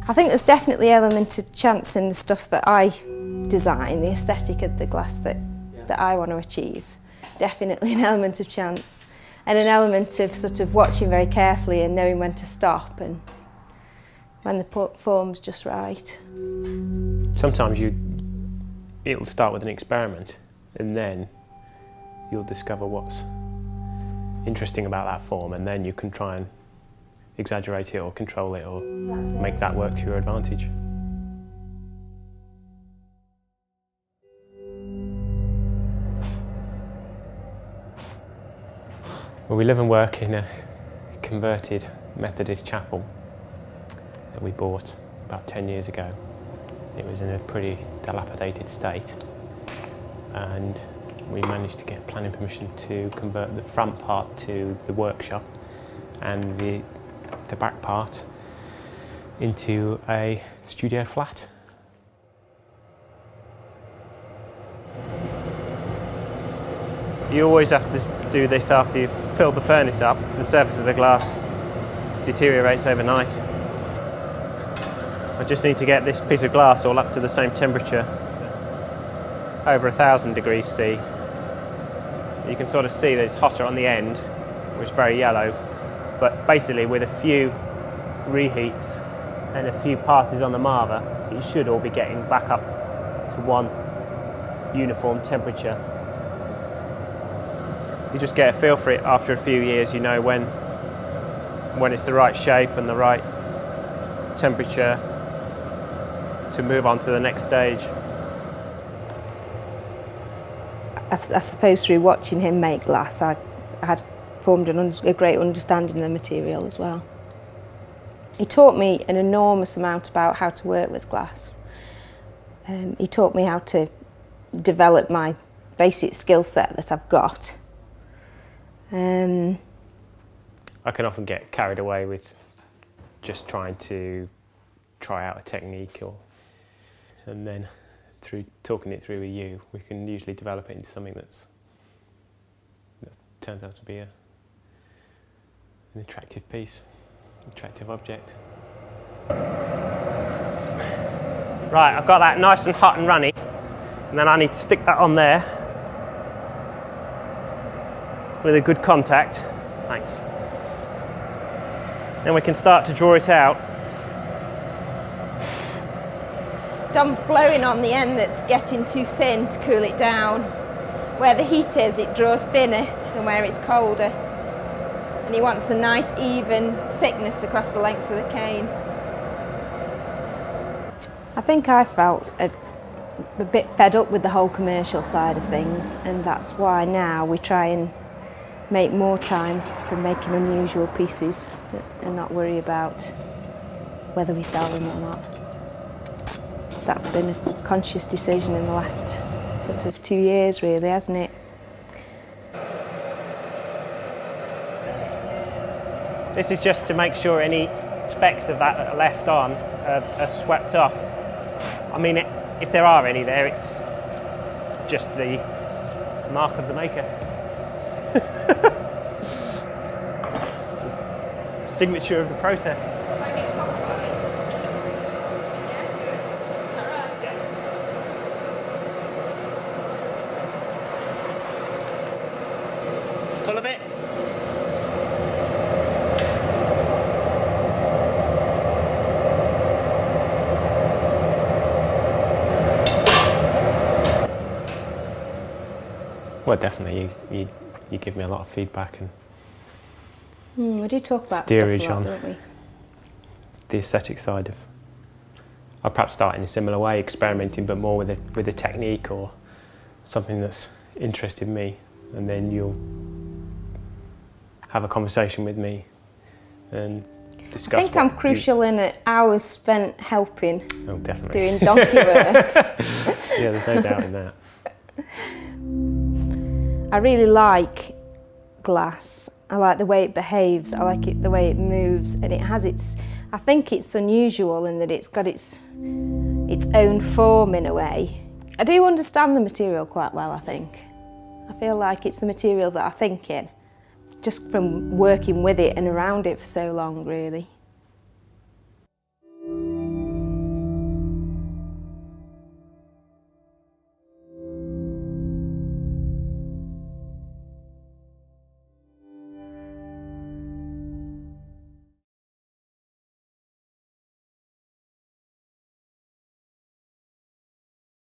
I think there's definitely an element of chance in the stuff that I design, the aesthetic of the glass that I want to achieve. Definitely an element of chance, and an element of sort of watching very carefully and knowing when to stop and when the form's just right. Sometimes it'll start with an experiment and then you'll discover what's interesting about that form, and then you can try and exaggerate it or control it or make that work to your advantage. Well, we live and work in a converted Methodist chapel that we bought about 10 years ago. It was in a pretty dilapidated state, and we managed to get planning permission to convert the front part to the workshop and the back part into a studio flat. You always have to do this after you've filled the furnace up. The surface of the glass deteriorates overnight. I just need to get this piece of glass all up to the same temperature, over 1,000 degrees C. You can sort of see that it's hotter on the end, which is very yellow, but basically with a few reheats and a few passes on the marver, it should all be getting back up to one uniform temperature. You just get a feel for it after a few years. You know when it's the right shape and the right temperature to move on to the next stage. I suppose through watching him make glass, I had formed a great understanding of the material as well. He taught me an enormous amount about how to work with glass. He taught me how to develop my basic skill set that I've got. I can often get carried away with just trying to try out a technique, and then through talking it through with you, we can usually develop it into something that turns out to be an attractive piece, attractive object. Right, I've got that nice and hot and runny, and then I need to stick that on there with a good contact. Thanks. Then we can start to draw it out. Dom's blowing on the end that's getting too thin to cool it down. Where the heat is, it draws thinner than where it's colder. And he wants a nice even thickness across the length of the cane. I think I felt a bit fed up with the whole commercial side of things, and that's why now we try and make more time for making unusual pieces and not worry about whether we sell them or not. That's been a conscious decision in the last sort of 2 years really, hasn't it? This is just to make sure any specks of that are left on are swept off. I mean, if there are any there, it's just the mark of the maker. Signature of the process. Pull a bit. Well, definitely, you give me a lot of feedback and we do talk about steerage stuff a lot, on don't we? the aesthetic side of. I'll perhaps start in a similar way, experimenting, but more with a technique or something that's interested me, and then you'll have a conversation with me and discuss. I think I'm crucial in it. Hours spent helping. Oh, definitely. Doing donkey work. Yeah, there's no doubt in that. I really like glass. I like the way it behaves. I like it the way it moves, and it has its. I think it's unusual in that it's got its own form in a way. I do understand the material quite well. I think. I feel like it's the material that I think in. just from working with it and around it for so long, really.